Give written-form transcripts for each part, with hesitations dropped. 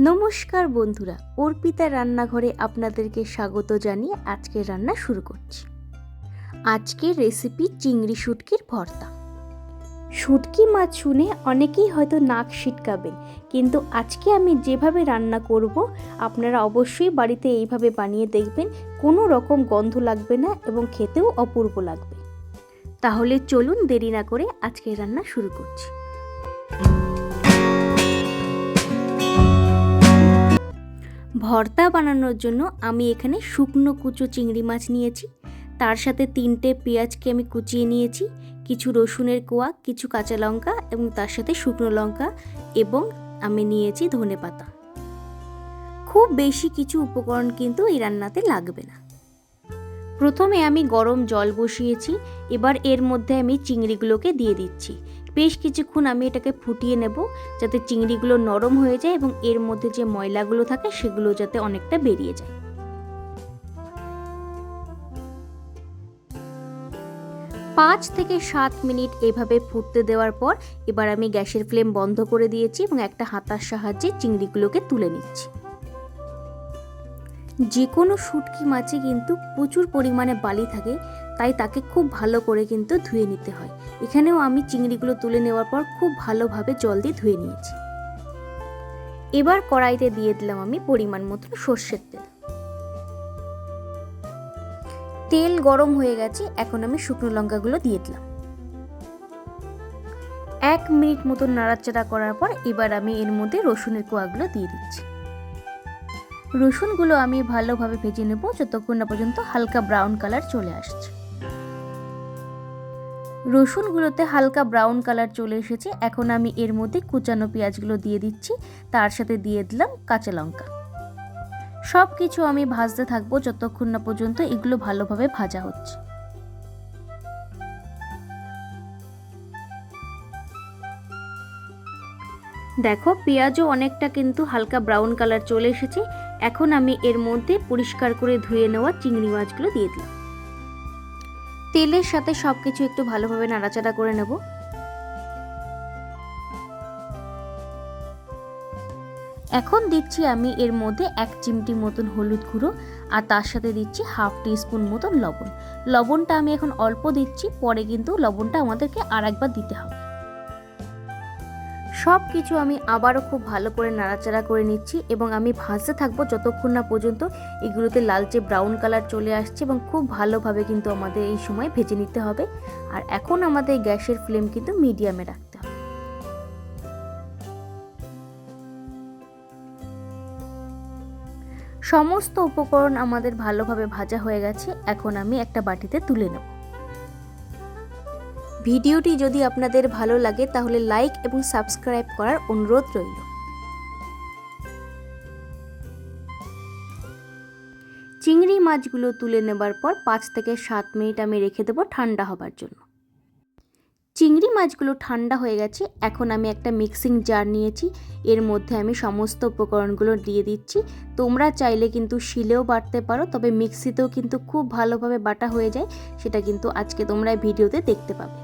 নমস্কার বন্ধুরা, অর্পিতা রান্নাঘরে আপনাদেরকে স্বাগত জানিয়ে আজকের রান্না শুরু করছি। আজকের রেসিপি চিংড়ি শুটকির ভর্তা। শুটকি মাছ শুনে অনেকেই হয়তো নাক সিটকাবেন, কিন্তু আজকে আমি যেভাবে রান্না করব আপনারা অবশ্যই বাড়িতে এইভাবে বানিয়ে দেখবেন। কোনো রকম গন্ধ লাগবে না এবং খেতেও অপূর্ব লাগবে। তাহলে চলুন দেরি না করে আজকের রান্না শুরু করছি। ভর্তা বানানোর জন্য আমি এখানে শুকনো কুচো চিংড়ি মাছ নিয়েছি, তার সাথে 3টে পেঁয়াজকে আমি কুচিয়ে নিয়েছি, কিছু রসুনের কোয়া, কিছু কাঁচা লঙ্কা এবং তার সাথে শুকনো লঙ্কা, এবং আমি নিয়েছি ধনেপাতা। খুব বেশি কিছু উপকরণ কিন্তু এই রান্নাতে লাগবে না। প্রথমে আমি গরম জল বসিয়েছি, এবার এর মধ্যে আমি চিংড়িগুলোকে দিয়ে দিচ্ছি। বেশ কিছুক্ষণ আমি এটাকে ফুটিয়ে নেব, যাতে চিংড়িগুলো নরম হয়ে যায় এবং এর মধ্যে যে ময়লাগুলো থাকে সেগুলো যাতে অনেকটা বেরিয়ে যায়। 5 থেকে 7 মিনিট এভাবে ফুটতে দেওয়ার পর এবার আমি গ্যাসের ফ্লেম বন্ধ করে দিয়েছি এবং একটা হাতার সাহায্যে চিংড়িগুলোকে তুলে নিচ্ছি। যে কোনো শুটকি মাছে কিন্তু প্রচুর পরিমাণে বালি থাকে, তাই তাকে খুব ভালো করে কিন্তু ধুয়ে নিতে হয়। এখানেও আমি চিংড়িগুলো তুলে নেওয়ার পর খুব ভালোভাবে জল দিয়ে ধুয়ে নিয়েছি। এবার কড়াইতে দিয়ে দিলাম আমি পরিমাণ মতো সর্ষের তেল। তেল গরম হয়ে গেছে, এখন আমি শুকনো লঙ্কাগুলো দিয়ে দিলাম। 1 মিনিট মতো নাড়াচাড়া করার পর এবার আমি এর মধ্যে রসুনের কোয়াগুলো দিয়ে দিচ্ছি। রসুনগুলো আমি ভালোভাবে ভেজে নেব যতক্ষণ না পর্যন্ত হালকা ব্রাউন কালার চলে আসছে। রসুনগুলোতে হালকা ব্রাউন কালার চলে এসেছে, এখন আমি এর মধ্যে কুচানো পেঁয়াজগুলো দিয়ে দিচ্ছি, তার সাথে দিয়ে দিলাম কাঁচা লঙ্কা। সব কিছু আমি ভাজতে থাকবো যতক্ষণ না পর্যন্ত এগুলো ভালোভাবে ভাজা হচ্ছে। দেখো, পেঁয়াজও অনেকটা কিন্তু হালকা ব্রাউন কালার চলে এসেছে। এখন আমি এর মধ্যে পরিষ্কার করে ধুয়ে নেওয়া চিংড়ি মাছগুলো দিয়ে দিলাম। তেলের সাথে সবকিছু একটু ভালোভাবে নাড়াচাড়া করে নেব। এখন দিচ্ছি আমি এর মধ্যে 1 চিমটি মতন হলুদ গুঁড়ো, আর তার সাথে দিচ্ছি হাফ টিস্পুন মতন লবণ। লবণটা আমি এখন অল্প দিচ্ছি, পরে কিন্তু লবণটা আমাদেরকে আরেকবার দিতে হবে। সব কিছু আমি আবারও খুব ভালো করে নাড়াচাড়া করে নিচ্ছি এবং আমি ভাজতে থাকবো যতক্ষণ না পর্যন্ত এগুলোতে লালচে ব্রাউন কালার চলে আসছে, এবং খুব ভালোভাবে কিন্তু আমাদের এই সময় ভেজে নিতে হবে। আর এখন আমাদের গ্যাসের ফ্লেম কিন্তু মিডিয়ামে রাখতে হবে। সমস্ত উপকরণ আমাদের ভালোভাবে ভাজা হয়ে গেছে, এখন আমি একটা বাটিতে তুলে নেব। ভিডিওটি যদি আপনাদের ভালো লাগে তাহলে লাইক এবং সাবস্ক্রাইব করার অনুরোধ রইল। চিংড়ি মাছগুলো তুলে নেবার পর 5 থেকে 7 মিনিট আমি রেখে দেবো ঠান্ডা হবার জন্য। চিংড়ি মাছগুলো ঠান্ডা হয়ে গেছে, এখন আমি একটা মিক্সিং জার নিয়েছি, এর মধ্যে আমি সমস্ত উপকরণগুলো দিয়ে দিচ্ছি। তোমরা চাইলে কিন্তু শিলেও বাটতে পারো, তবে মিক্সিতেও কিন্তু খুব ভালোভাবে বাটা হয়ে যায়, সেটা কিন্তু আজকে তোমরা ভিডিওতে দেখতে পাবে।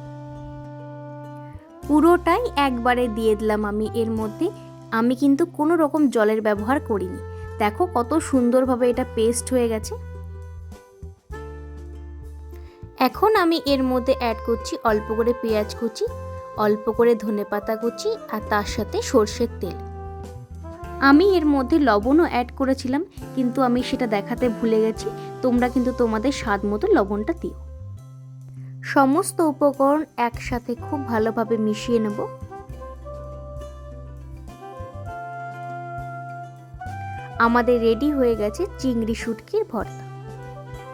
পুরোটাই একবারে দিয়ে দিলাম আমি এর মধ্যে। আমি কিন্তু কোনো রকম জলের ব্যবহার করিনি। দেখো কত সুন্দরভাবে এটা পেস্ট হয়ে গেছে। এখন আমি এর মধ্যে অ্যাড করছি অল্প করে পেঁয়াজ কুচি, অল্প করে ধনেপাতা কুচি, আর তার সাথে সর্ষের তেল। আমি এর মধ্যে লবণও অ্যাড করেছিলাম, কিন্তু আমি সেটা দেখাতে ভুলে গেছি। তোমরা কিন্তু তোমাদের স্বাদ মতো লবণটা দিও। সমস্ত উপকরণ একসাথে খুব ভালোভাবে মিশিয়ে নেব। আমাদের রেডি হয়ে গেছে চিংড়ি শুটকির ভর্তা।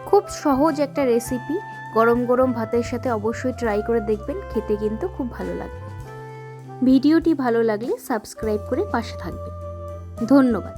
খুব সহজ একটা রেসিপি, গরম গরম ভাতের সাথে অবশ্যই ট্রাই করে দেখবেন, খেতে কিন্তু খুব ভালো লাগবে। ভিডিওটি ভালো লাগলে সাবস্ক্রাইব করে পাশে থাকবেন। ধন্যবাদ।